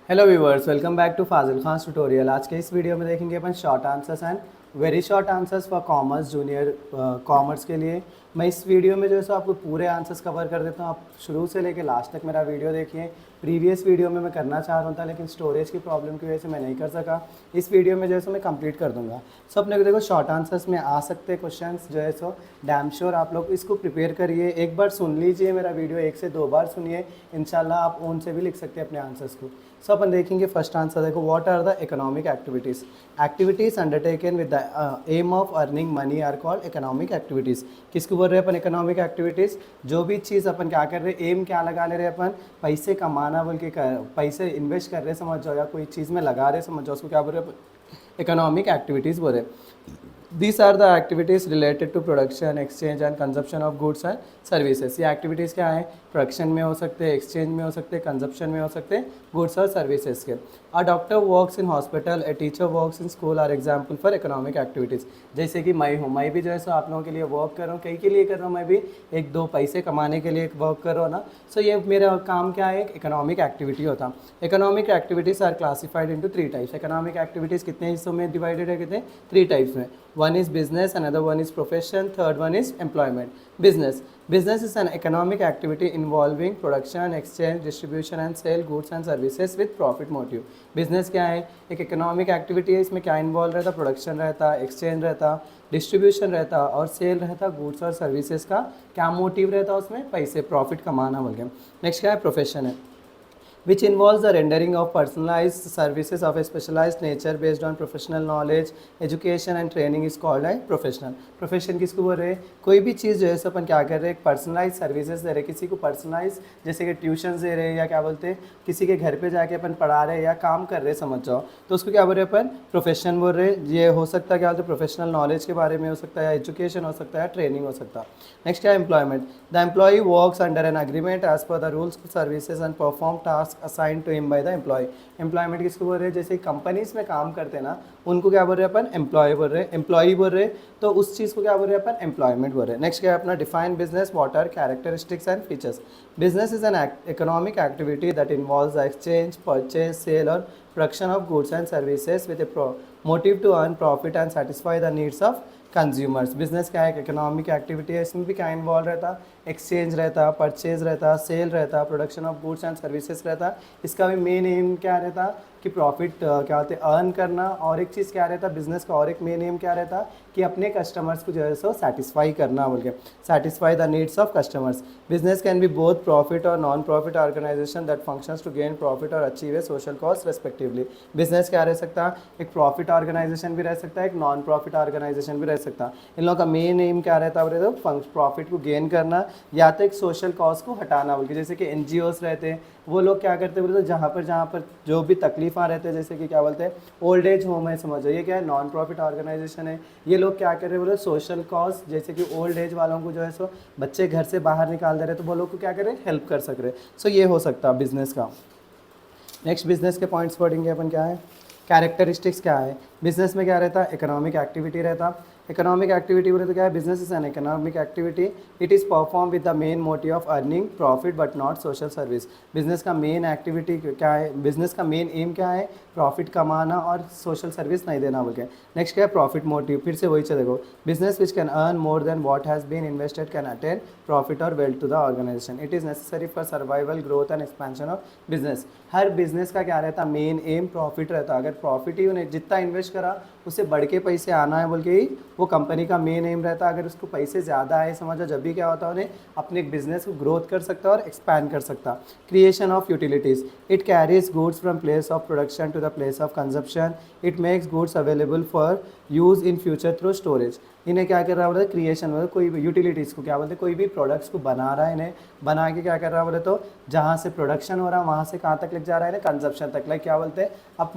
Hello viewers, welcome back to Fazil Khan tutorial. आज के इस वीडियो में देखेंगे अपन short answers and very short answers for commerce junior commerce के लिए। मैं इस वीडियो में जो है सो आपको पूरे आंसर्स कवर कर देता हूँ। आप शुरू से लेकर लास्ट तक मेरा वीडियो देखिए। प्रीवियस वीडियो में मैं करना चाह रहा था लेकिन स्टोरेज की प्रॉब्लम की वजह से मैं नहीं कर सका। इस वीडियो में जो है सो मैं कंप्लीट कर दूंगा। सो अपने को देखो शॉर्ट आंसर्स में आ सकते क्वेश्चंस जो है सो डैम श्योर आप लोग इसको प्रिपेयर करिए। एक बार सुन लीजिए मेरा वीडियो, 1 से 2 बार सुनिए, इंशाल्लाह आप ओन से भी लिख सकते हैं अपने आंसर्स को। सो अपन देखेंगे फर्स्ट आंसर। देखो, what are the economic activities? Activities undertaken with the aim of earning money are called economic activities. किसको बोल रहे हैं अपन इकोनॉमिक एक्टिविटीज़? जो भी चीज़ अपन क्या कर रहे हैं, एम क्या लगा ले रहे हैं अपन, पैसे कमाना बोल के पैसे इन्वेस्ट कर रहे समझ जाओ, या कोई चीज़ में लगा रहे समझ जाओ, उसको क्या बोल रहे हैं? इकोनॉमिक एक्टिविटीज़ बोल रहे हैं। These are the activities related to production, exchange and consumption of goods and services। ये एक्टिविटीज़ क्या है? प्रोडक्शन में हो सकते हैं, एक्सचेंज में हो सकते हैं, कंजप्शन में हो सकते हैं, गुड्स और सर्विसेज के। A doctor works in hospital, a teacher works in school are example for economic activities. जैसे कि मैं हूँ, मैं भी जो है सो आप लोगों के लिए वर्क कर रहा हूँ। कई के लिए कर रहा हूँ, मैं भी 1-2 पैसे कमाने के लिए वर्क कर रहा हूँ ना। सो ये मेरा काम क्या है? एक इकोनॉमिक एक्टिविटी होता है। Economic activities are classified into 3 types. Economic activities कितने हिस्सों में डिवाइडेड है? कितने? 3 टाइप्स में। One is business, another one is profession, third one is employment. Business is an economic activity involving production, exchange, distribution and sale goods and services with profit motive। Business क्या है? एक economic activity है। इसमें क्या involve रहता? Production रहता, exchange रहता, distribution रहता और सेल रहता। गुड्स और सर्विसेज का क्या मोटिव रहता? उसमें पैसे, प्रॉफिट कमाना बोल के। नेक्स्ट क्या है? प्रोफेशन है, which involves the rendering of personalized services of a specialized nature based on professional knowledge, education and training is called a professional। Profession किसको बोल रहे हैं? कोई भी चीज़ जो है सो अपन क्या कर रहे हैं, एक पर्सनलाइज सर्विसेज दे रहे हैं किसी को। पर्सनलाइज जैसे कि ट्यूशन दे रहे हैं, या क्या बोलते हैं, किसी के घर पे जाके अपन पढ़ा रहे हैं या काम कर रहे हैं समझ जाओ, तो उसको क्या बोल रहे हैं अपन? प्रोफेशन बोल रहे हैं। ये हो सकता है क्या बोलते हैं, प्रोफेशनल नॉलेज के बारे में हो सकता है, एजुकेशन हो सकता है, ट्रेनिंग हो सकता है। नेक्स्ट क्या है? Employment. The employee works under an agreement as per the rules services and perform task assign to him by the employ. Employment किसको बोल रहे हैं? जैसे कंपनीज में काम करते हैं ना, उनको क्या बोल रहे हैं अपन? एम्प्लॉय बोल रहे हैं, एम्प्लॉई बोल रहे हैं। तो उस चीज़ को क्या बोल रहे हैं अपन? एम्प्लॉयमेंट बोल रहे हैं। नेक्स्ट क्या है अपना? Define business, what are characteristics and features? Business is an economic activity that involves the exchange, purchase, sale और production of goods and services with a motive to earn profit and satisfy the needs of consumers. Business क्या है? Economic activity है। इसमें भी क्या involve रहता? Exchange रहता, purchase रहता, सेल रहता, production of goods and services रहता। इसका भी मेन एम क्या रहता? कि प्रॉफिट क्या होते हैं, अर्न करना। और एक चीज़ क्या रहता बिजनेस का, और एक मेन एम क्या रहता? कि अपने कस्टमर्स को जो है सो सेटिस्फाई करना बोल के, satisfy the needs of customers. Business can be both profit और non profit organisation that functions to gain profit और achieve a social cause respectively. Business क्या रह सकता? एक प्रॉफिट ऑर्गेनाइजेशन भी रह सकता है, एक नॉन प्रॉफिट ऑर्गेनाइजेशन भी रह सकता। इन लोगों का मेन एम क्या रहता बोले तो प्रॉफिट को गेन करना, या तो एक सोशल कॉज को हटाना बोल के। जैसे कि NGOs रहते हैं, वो लोग क्या करते हैं बोले तो जहाँ पर जो भी तकलीफ़ा रहते हैं, जैसे कि क्या बोलते हैं ओल्ड एज होम है समझो, ये क्या है? नॉन प्रॉफिट ऑर्गेनाइजेशन है। ये लोग क्या कर रहे हैं बोले सोशल कॉज, जैसे कि ओल्ड एज वालों को जो है सो बच्चे घर से बाहर निकाल दे रहे, तो वो लोग को क्या करें? हेल्प कर सक रहे। सो ये हो सकता है बिजनेस का। नेक्स्ट बिजनेस के पॉइंट्स पढ़ेंगे अपन। क्या है? कैरेक्टरिस्टिक्स क्या है? बिजनेस में क्या रहता? इकोनॉमिक एक्टिविटी रहता। इकोनॉमिक एक्टिविटी बोले तो क्या है? Business is an economic activity, it is perform with the main motive of earning profit but not social service. Business का मेन एक्टिविटी क्या है? बिजनेस का मेन एम क्या है? प्रॉफिट कमाना और सोशल सर्विस नहीं देना बोल के। नेक्स्ट क्या है? Profit motive. फिर से वही चलेगा, business which can earn more than what has been invested can attain profit और wealth to the organisation. It is necessary for survival, growth and expansion of business. हर बिजनेस का क्या रहता? मेन एम प्रॉफिट रहता। अगर profit ही उन्हें जितना invest करा उससे बढ़ के पैसे आना है बोल के ही वो कंपनी का मेन एम रहता। अगर उसको पैसे ज़्यादा आए समझो, जब भी क्या होता है उन्हें अपने बिजनेस को ग्रोथ कर सकता और एक्सपैंड कर सकता। Creation of utilities, it carries goods from place of production to the place of consumption, it makes goods available for use in future through storage. इन्हें क्या कर रहा है बोले? क्रिएशन बोले कोई भी यूटिलिटीज़ को क्या बोलते हैं, कोई भी प्रोडक्ट्स को बना रहा है, इन्हें बना के क्या कर रहा है बोले तो जहाँ से प्रोडक्शन हो रहा है वहाँ से कहाँ तक लेके जा रहा है? इन्हें कंजप्शन तक। लाइक क्या बोलते हैं, अब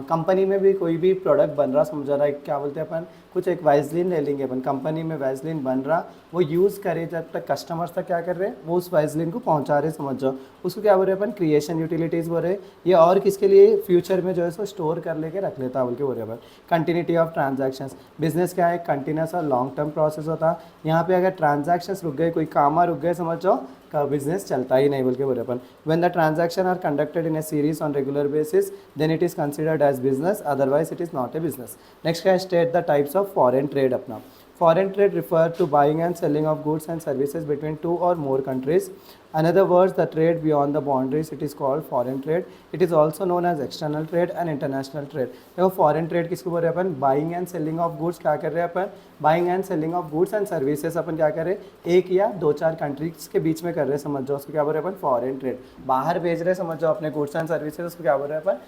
कंपनी में भी कोई भी प्रोडक्ट बन रहा समझ रहा है, क्या बोलते हैं अपन, कुछ एक वैसलीन ले लेंगे अपन, कंपनी में वैसलीन बन रहा, वो यूज़ करे जब तक कस्टमर्स तक क्या कर रहे हैं, वो उस वैसलीन को पहुँचा रहे समझ जाओ, उसको क्या बोल रहे हैं अपन? क्रिएशन यूटिलिटीज़ बोल रहे हैं। ये और किसके लिए? फ्यूचर में जो है सो स्टोर कर लेके रख लेता है बोल के बोल रहे हैं अपन। कंटिन्यूटी ऑफ ट्रांजैक्शंस, बिजनेस क्या है? कंटिन्यूस कंटिन्यूस और लॉन्ग टर्म प्रोसेस होता है। यहाँ पे अगर ट्रांजैक्शंस रुक गए, कोई काम रुक गए, समझ जाओ का बिजनेस चलता ही नहीं बोल के बोले अपन। When the transaction are conducted in a series on regular basis then it is considered as business, otherwise it is not a business. Next क्या है, state the types of foreign trade अपना। Foreign trade refer to buying and selling of goods and services between two or more countries. In other words, the trade beyond the boundaries, it is called foreign trade. It is also known as external trade and international trade. देखो foreign trade किसको बोल रहे हैं अपन, buying and selling of goods क्या कर रहे हैं अपन, buying and selling of goods and services अपन क्या कर रहे हैं, एक या दो चार कंट्रीज के बीच में कर रहे हैं, समझ जाओ उसको क्या बोल रहे हैं अपन, फॉरेन ट्रेड। बाहर भेज रहे हैं, समझ जाओ अपने गुड्स एंड सर्विसेज, उसको क्या बोल रहे हैं अपन,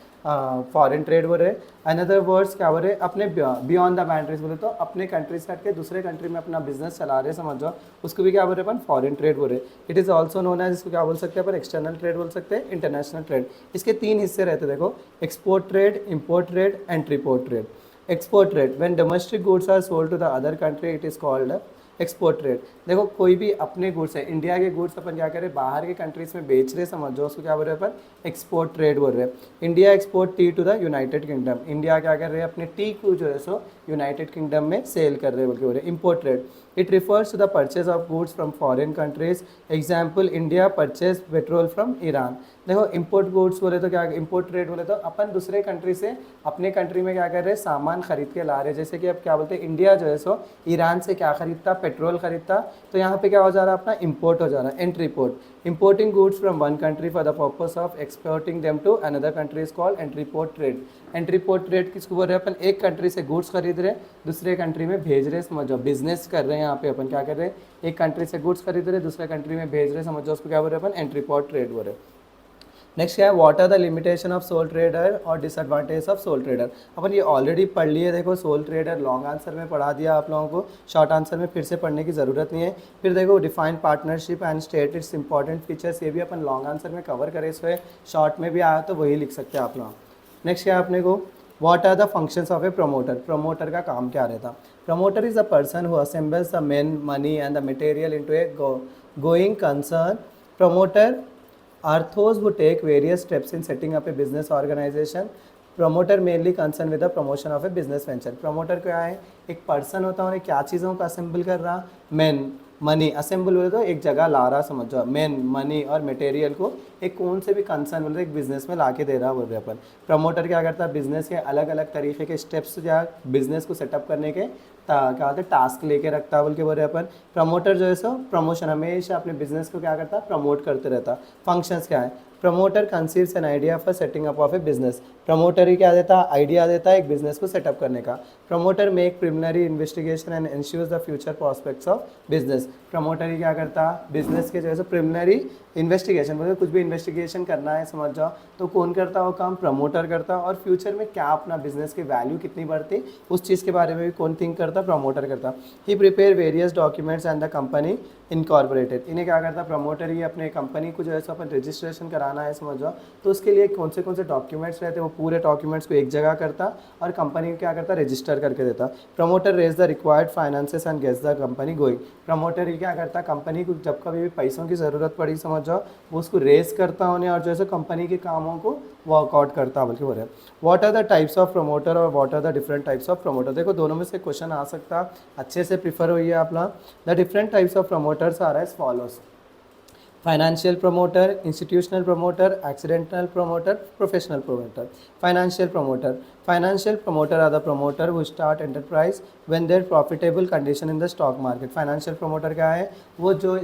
फॉरेन ट्रेड बोल रहे हैं। अनदर वर्ड्स क्या बोल रहे हैं, अपने बियॉन्ड द बाउंड्रीज बोले तो अपने कंट्रीज से हटके दूसरे कंट्री में अपना बिजनेस चला रहे हैं, समझ जाओ उसको भी क्या बोल रहे हैं अपन, फॉरेन ट्रेड बोल रहे हैं। It is also known as, इसको क्या बोल सकते हैं अपन, एक्सटर्नल ट्रेड बोल सकते हैं, इंटरनेशनल ट्रेड। इसके तीन हिस्से रहते हैं देखो, export trade, import trade and entrepot trade. Export trade, when domestic goods are sold to the other country it is called export trade. देखो कोई भी अपने गुड्स है, इंडिया के गुड्स अपन क्या करें, बाहर के कंट्रीज में बेच रहे, समझ जाओ उसको क्या बोल रहे हैं अपन, एक्सपोर्ट ट्रेड बोल रहे हैं। India export tea to the United Kingdom, India क्या कर रहे हैं, अपने टी को जो है सो यूनाइटेड किंगडम में सेल कर रहे हैं बोल रहे हैं। Import trade, it refers to the purchase of goods from foreign countries. Example, India purchase petrol from Iran. देखो इंपोर्ट गुड्स बोले तो क्या, इंपोर्ट ट्रेड बोले तो अपन दूसरे कंट्री से अपने कंट्री में क्या कर रहे हैं, सामान खरीद के ला रहे हैं। जैसे कि अब क्या बोलते हैं, इंडिया जो है सो ईरान से क्या खरीदता, पेट्रोल खरीदता, तो यहाँ पे क्या हो जा रहा है अपना, इंपोर्ट हो जा रहा है। Entry port, importing goods from one country for the purpose of exporting them to another country is called entry port trade. Entry port trade किसको बोल रहे हैं अपन, एक कंट्री से गुड्स खरीद रहे हैं दूसरे कंट्री में भेज रहे हैं, समझो बिजनेस कर रहे हैं। यहाँ पे अपन क्या कर रहे हैं, एक कंट्री से गुड्स खरीद रहे हैं दूसरे कंट्री में भेज रहे हैं, समझो उसको क्या बोल रहे हैं अपन, एंट्री पोर्ट ट्रेड बोल रहे हैं। नेक्स्ट क्या है, what are the limitation of sole trader और डिसएडवांटेज ऑफ सोल ट्रेडर। अपन ये ऑलरेडी पढ़ लिए, देखो सोल ट्रेडर लॉन्ग आंसर में पढ़ा दिया आप लोगों को, शॉर्ट आंसर में फिर से पढ़ने की ज़रूरत नहीं है। फिर देखो define partnership and state it's important features, ये भी अपन लॉन्ग आंसर में कवर करें, इसमें शॉर्ट में भी आया तो वही लिख सकते हैं आप लोग। नेक्स्ट क्या है अपने को, what are the functions of a promoter, promoter का काम क्या रहता। Promoter is a person who assembles the men money and the material into a going concern. Promoter are those who take various steps in setting up a business organization. Promoter mainly concerned with the promotion of a business venture. Promoter क्या है, एक person होता है, उन्हें क्या चीज़ों का assemble कर रहा, मैन मनी, असेंबल बोले तो एक जगह ला रहा, समझ जाओ मैन मनी और मटेरियल को एक कौन से भी कंसर्न बोलते एक बिजनेस में ला के दे रहा बोल रहे अपन। प्रमोटर क्या करता है, बिजनेस के अलग अलग तरीके के स्टेप्स या बिजनेस को सेटअप करने के क्या होता है टास्क लेके रखता है बोल के बोल रहे अपन। प्रमोटर जो है सो प्रमोशन हमेशा अपने बिजनेस को क्या करता है, प्रमोट करते रहता। फंक्शंस क्या है, promoter conceives an idea for setting up of a business. Promoter ही क्या देता है, आइडिया देता है एक बिजनेस को सेटअप करने का। Promoter make preliminary investigation and ensures the future prospects of business. Promoter ही क्या करता, बिजनेस के जो है प्रिलिमिनरी इन्वेस्टिगेशन, मतलब कुछ भी इन्वेस्टिगेशन करना है, समझ जाओ तो कौन करता वो काम, प्रमोटर करता। और फ्यूचर में क्या अपना बिजनेस की वैल्यू कितनी बढ़ती उस चीज़ के बारे में भी कौन थिंक करता, प्रमोटर करता। ही prepare various documents and the company incorporated. इन्हें क्या करता, प्रमोटर ही अपने कंपनी को जो है सो अपन रजिस्ट्रेशन कराना है, समझ जाओ तो उसके लिए कौन से डॉक्यूमेंट्स रहते हैं, वो पूरे डॉक्यूमेंट्स को एक जगह करता और कंपनी को क्या करता, रजिस्टर करके देता। Promoter raise the required finances and gets the company going. Promoter ही क्या करता, कंपनी को जब कभी भी पैसों की ज़रूरत पड़ी, समझ जाओ वो उसको रेस करता उन्हें और जो है कंपनी के कामों को वर्कआउट करता बल्कि बोल रहे हैं। What are the types of promoter और what are the different types of promoter. देखो दोनों में से क्वेश्चन आ सकता, अच्छे से प्रीफर हुई है आप लोग। The different types of promoters are as follows: financial promoter, institutional promoter, accidental promoter, professional promoter. Financial promoter are the promoter who start enterprise when there profitable condition in the stock market. Financial promoter क्या है, वो जो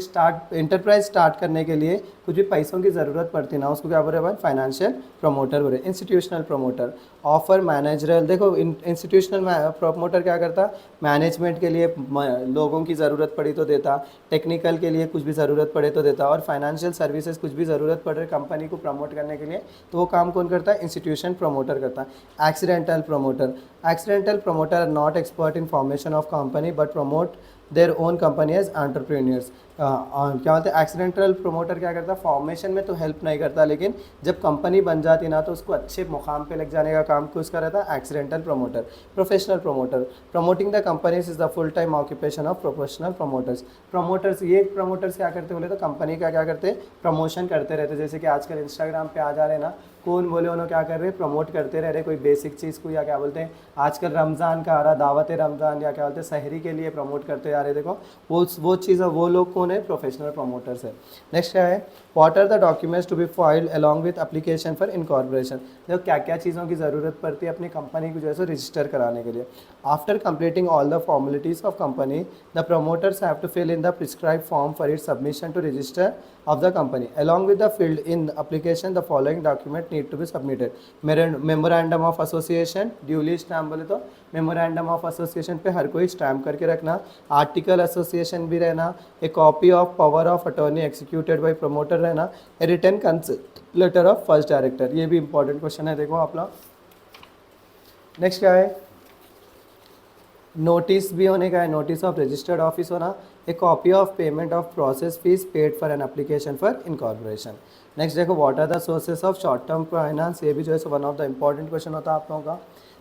enterprise start करने के लिए कुछ भी पैसों की ज़रूरत पड़ती ना, उसको क्या बोल रहे हैं, फाइनेंशियल प्रमोटर बोल रहे हैं। Institutional promoter offer managerial. देखो इंस्टीट्यूशनल प्रमोटर क्या करता, मैनेजमेंट के लिए लोगों की ज़रूरत पड़ी तो देता, टेक्निकल के लिए कुछ भी ज़रूरत पड़े तो देता, और फाइनेंशियल सर्विसेज कुछ भी ज़रूरत पड़ रही कंपनी को प्रमोट करने के लिए तो वो काम कौन करता है, इंस्टीट्यूशन प्रमोटर करता है। Accidental promoter are not expert in formation of company but promote their own company as entrepreneurs. क्या बोलते हैं, एक्सीडेंटल प्रमोटर क्या करता है, फॉर्मेशन में तो हेल्प नहीं करता, लेकिन जब कंपनी बन जाती ना तो उसको अच्छे मुकाम पे लग जाने का काम को उसका रहता है accidental promoter. Professional promoter, promoting the companies is the full time occupation of professional promoters. ये प्रमोटर्स क्या करते बोले तो कंपनी का क्या करते, प्रमोशन करते रहते। जैसे कि आजकल इंस्टाग्राम पे आ जा रहे ना कौन बोले उन्होंने क्या कर रहे हैं, प्रमोट करते रह रहे कोई बेसिक चीज़ को, या क्या बोलते हैं आजकल रमज़ान का आ रहा, दावत रमज़ान या क्या बोलते हैं सहरी के लिए प्रमोट करते जा रहे। देखो वो चीज़ है, वो लोग कौन है, प्रोफेशनल प्रमोटर्स है। नेक्स्ट क्या है, what are the documents to be filed along with application for incorporation. देखो क्या क्या चीज़ों की ज़रूरत पड़ती है अपनी कंपनी को जो है रजिस्टर कराने के लिए। After completing all the formalities of company, the promoters have to fill in the prescribe form for it submission to register of the company. Along with the field in application, the following document need to be submitted. Memorandum of association, duly stamp बोले तो memorandum of association पे हर कोई stamp करके रखना, article association भी रहना, a copy of power of attorney executed by promoter रहना, a written consent letter of first director. ये भी इंपॉर्टेंट क्वेश्चन है, देखो आप लोग। नेक्स्ट क्या है, नोटिस भी होने का है, नोटिस ऑफ रजिस्टर्ड ऑफिस होना, a copy of payment of process fees paid for an application for incorporation. Next देखो, what are the sources of short term finance, ये भी जो है one of the important question होता है आप लोगों का।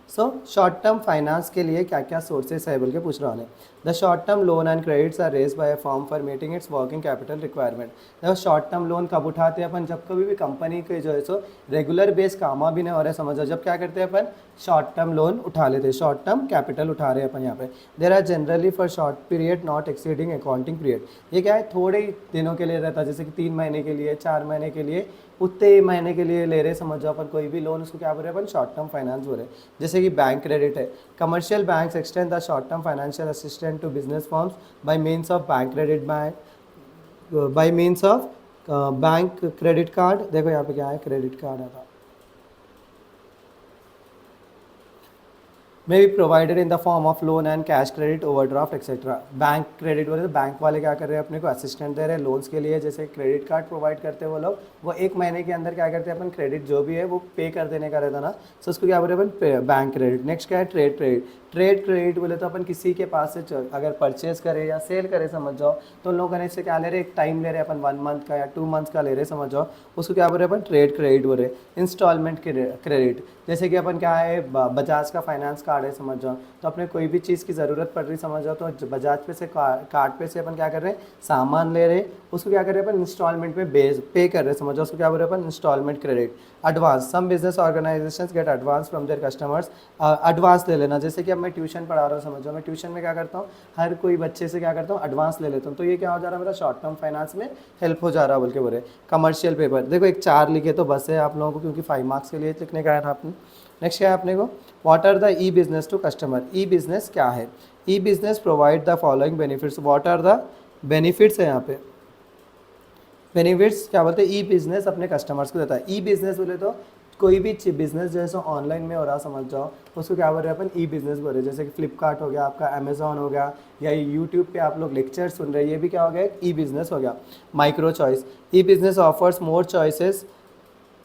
सो शॉर्ट टर्म फाइनेंस के लिए क्या क्या सोर्सेस है बोल के पूछ रहा हूँ। The short term loan and credits are raise by a form for meeting its working capital requirement. देखो शॉर्ट टर्म लोन कब उठाते हैं अपन, जब कभी भी कंपनी के जो है रेगुलर बेस कामा भी नहीं हो रहा है, समझो, जब क्या करते हैं अपन शॉर्ट टर्म लोन उठा लेते हैं, शॉर्ट टर्म कैपिटल उठा रहे हैं अपन यहाँ पे। There are generally for short period not exceeding accounting period. ये क्या है, थोड़े ही दिनों के लिए रहता है, जैसे कि 3 महीने के लिए, 4 महीने के लिए, उतने ही महीने के लिए ले रहे, समझो अपन कोई भी लोन, उसको क्या बोल रहे हैं अपन, शॉर्ट टर्म फाइनेंस बोल रहे हैं। जैसे कि बैंक क्रेडिट है, commercial banks extend the short term financial assistant to business firms by means of bank credit, by means of bank credit card. देखो यहाँ पे क्या है, क्रेडिट कार्ड आता may be provided in the form of loan and cash credit overdraft etcetera. Bank credit बोले तो bank वाले क्या कर रहे हैं, अपने को असिस्टेंट दे रहे हैं लोन्स के लिए, जैसे क्रेडिट कार्ड प्रोवाइड करते हैं वो लोग, वो 1 महीने के अंदर क्या करते हैं अपन, क्रेडिट जो भी है वो पे कर देने का रहता ना, सो उसको क्या बोल रहे हैं अपन, बैंक क्रेडिट। नेक्स्ट क्या है, ट्रेड क्रेडिट। ट्रेड क्रेडिट बोले तो अपन किसी के पास से अगर परचेज करे या सेल करे, समझ जाओ, तो उन लोगों ने इससे क्या ले रहे, एक टाइम ले रहे हैं अपन 1 मंथ का या 2 मंथ्स का ले रहे, समझ जाओ, उसको क्या बोल रहे हैं अपन, ट्रेड क्रेडिट बोल रहे हैं। इंस्टॉलमेंट क्रेडिट, जैसे कि अपन क्या है, बजाज का फाइनेंस कार्ड है, समझ जाओ, तो अपने कोई भी चीज़ की ज़रूरत पड़ रही, समझ जाओ, तो बजाज पे से कार्ड पे से अपन क्या कर रहे हैं, सामान ले रहे, उसको क्या कर रहे हैं अपन, इंस्टॉलमेंट में पे कर रहे हैं, समझ जाओ, उसको क्या बोल रहे हैं अपन, instalment credit. Advance, some business organisations get advance from their customers. Advance ले लेना, जैसे कि अब मैं ट्यूशन पढ़ा रहा हूँ, समझो, मैं ट्यूशन में क्या करता हूँ, हर कोई बच्चे से क्या करता हूँ, एडवांस ले लेता हूँ, तो ये क्या हो जा रहा है, मेरा शॉर्ट टर्म फाइनेंस में हेल्प हो जा रहा है बोल के बोल रहे। कमर्शियल पेपर, देखो एक 4 लिखे तो बस है आप लोगों को, क्योंकि 5 मार्क्स के लिए लिखने का है था आपने। नेक्स्ट क्या है अपने को, what are the e business to customer. E business क्या है, e business provide the following benefits. What are the benefits है यहाँ पे, बेनिफिट्स क्या बोलते हैं, ई बिजनेस अपने कस्टमर्स को देता है। ई बिजनेस बोले तो कोई भी बिजनेस जो है सो ऑनलाइन में हो रहा, समझ जाओ, उसको क्या बोल रहे हैं अपन, ई बिजनेस बोल रहे हैं। जैसे कि फ्लिपकार्ट हो गया आपका, अमेजोन हो गया, या यूट्यूब पे आप लोग लेक्चर सुन रहे हैं, ये भी क्या हो गया, ई बिजनेस हो गया। Micro choice, e business offers more choices,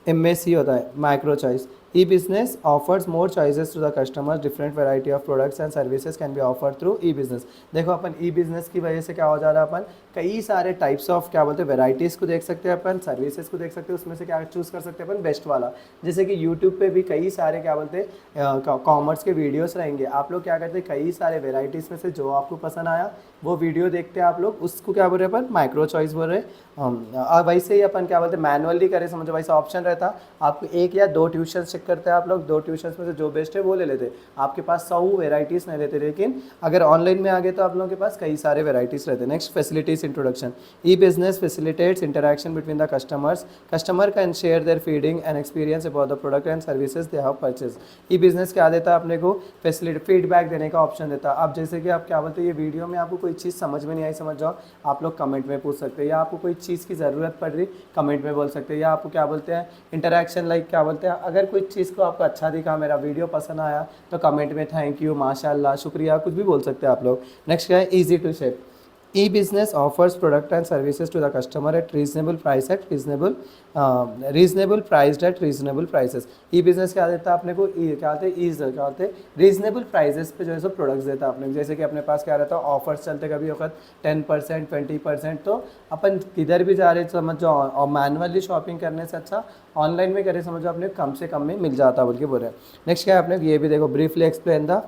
MAC होता है micro choice. E business offers more choices to the customers, different variety of products and services can be offered through e business. देखो अपन ई business की वजह से क्या हो जा रहा है, अपन कई सारे टाइप्स ऑफ क्या बोलते हैं वैरायटीज़ को देख सकते हैं, अपन सर्विसेज को देख सकते हैं, उसमें से क्या चूज़ कर सकते हैं अपन, बेस्ट वाला। जैसे कि यूट्यूब पे भी कई सारे क्या बोलते हैं कॉमर्स के वीडियोस रहेंगे, आप लोग क्या करते हैं, कई सारे वेराइटीज़ में से जो आपको पसंद आया वो वीडियो देखते हैं आप लोग, उसको क्या बोल रहे हैं अपन, माइक्रो चॉइस बोल रहे हैं। वैसे ही अपन क्या बोलते हैं, मैनुअली करें, समझो, वैसे ऑप्शन रहता, आपको 1 या 2 ट्यूशन चेक करते हैं आप लोग, 2 ट्यूशन में से जो बेस्ट है वो ले लेते, आपके पास 100 वेराइटीज़ नहीं लेते, लेकिन अगर ऑनलाइन में आ गए तो आप लोगों के पास कई सारे वेराइटीज़ रहते हैं। Next, facilities introduction. E business facilitates interaction between the customers, customer can share their feeding and experience about the product and services they have purchase. E business क्या देता है अपने को, फैसिलिटी, फीडबैक देने का ऑप्शन देता है। अब जैसे कि आप क्या बोलते हैं, ये वीडियो में आपको कोई चीज़ समझ में नहीं आई, समझ जाओ, आप लोग कमेंट में पूछ सकते हैं, या आपको कोई चीज़ की ज़रूरत पड़ रही कमेंट में बोल सकते हैं, या आपको क्या बोलते हैं इंटरेक्शन, लाइक क्या बोलते हैं, अगर कोई चीज़ को आपको अच्छा दिखा, मेरा वीडियो पसंद आया, तो कमेंट में थैंक यू, माशाल्लाह, शुक्रिया, कुछ भी बोल सकते हैं आप लोग। नेक्स्ट क्या है, easy to shape. E business offers product and services to the customer at reasonable price at reasonable price at reasonable prices. E business क्या देता है अपने को, क्या होते हैं, क्या होते हैं रीजनेबल प्राइसेस पे जो है सो प्रोडक्ट्स देता है अपने। जैसे कि अपने पास क्या रहता है, ऑफर्स चलते कभी वक्त 10%, 20%, तो अपन किधर भी जा रहे समझ जाओ, और मैनुअली शॉपिंग करने से अच्छा ऑनलाइन में करें, समझो, अपने कम से कम में मिल जाता है बोल के बोल रहे हैं। नेक्स्ट क्या है अपने, ये भी देखो, briefly explain the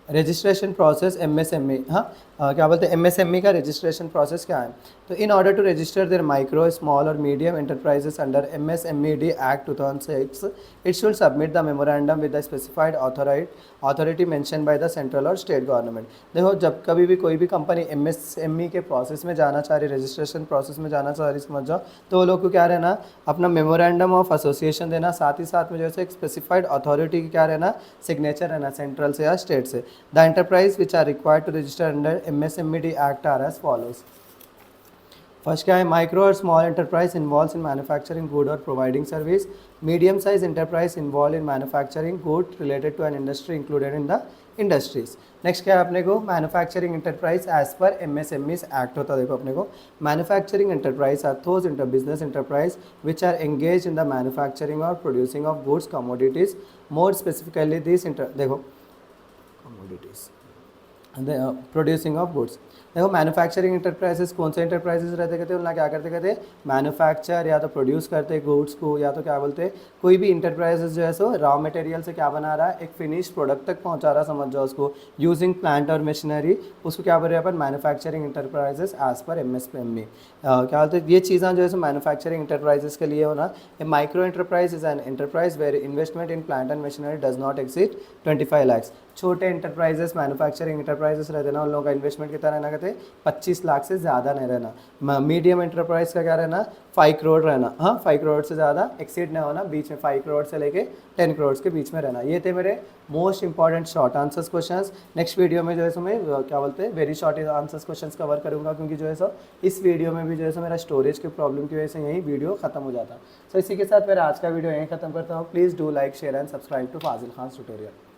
registration process MSME, हाँ क्या बोलते हैं एमएसएमई का रजिस्ट्रेशन प्रोसेस क्या है। तो in order to register their micro small और medium enterprises under MSMED act 2006 it should submit the memorandum with the specified authority mention by the central और स्टेट गवर्नमेंट। देखो जब कभी भी कोई भी कंपनी एमएसएमई के प्रोसेस में जाना चाह रही, रजिस्ट्रेशन प्रोसेस में जाना चाह रही, समझ जाओ, तो वो लोग को क्या रहना, अपना मेमोरेंडम ऑफ एसोसिएशन देना, साथ ही साथ में जैसे एक स्पेसिफाइड अथॉरिटी की क्या रहना, सिग्नेचर रहना, सेंट्रल से या स्टेट से। The enterprise which are required to register under MSMED act are as follows. First क्या है, माइक्रो और small enterprise involve in manufacturing good और providing service. Medium size enterprise involve in manufacturing good related to an industry included in the industries. Next क्या है अपने को, manufacturing enterprise as per MSMEs act होता है। देखो अपने को manufacturing enterprise are those inter business enterprise which are engage in the manufacturing और producing of goods commodities. More specifically this देखो कमोडिटीज प्रोड्यूसिंग ऑफ गुड्स। देखो मैन्युफैक्चरिंग इंटरप्राइजेस कौन से इंटरप्राइजेस रहते कहते हैं, उनका क्या करते कहते हैं, मैन्युफैक्चर या तो प्रोड्यूस करते गुड्स को, या तो क्या बोलते हैं कोई भी इंटरप्राइजेस जो है सो रॉ मटेरियल से क्या बना रहा है, एक फिनिश प्रोडक्ट तक पहुंचा रहा है, समझ जाओ उसको, यूजिंग प्लांट और मशीनरी, उसको क्या बोल रहे हैं अपन, manufacturing enterprises as per MSME. क्या बोलते हैं ये चीज़ें जो है सो मैन्युफैक्चरिंग इंटरप्राइजेस के लिए होना। A micro enterprise is an enterprise where investment in plant and machinery does not exceed 25 lakh. छोटे इंटरप्राइजेस मैन्युफैक्चरिंग इंटरप्राइजेस रहते ना, उन लोगों का इन्वेस्टमेंट कितना रहना कहते हैं, 25 लाख से ज़्यादा नहीं रहना। मीडियम एंटरप्राइज का क्या रहना, 5 करोड़ रहना, हाँ 5 करोड़ से ज़्यादा एक्सीड नहीं होना, बीच में 5 करोड़ से लेके 10 करोड़ के बीच में रहना। ये थे मेरे most important short answers questions. Next video में जो है सो मैं क्या बोलते हैं very short answers questions cover करूँगा, क्योंकि जो है सो इस वीडियो में भी जो है सो मेरा स्टोरेज के प्रॉब्लम की वजह से यही वीडियो खत्म हो जाता। सो इसी के साथ मेरा आज का वीडियो यहीं खत्म करता हूँ। Please do like share and subscribe to Fazil Khan tutorial.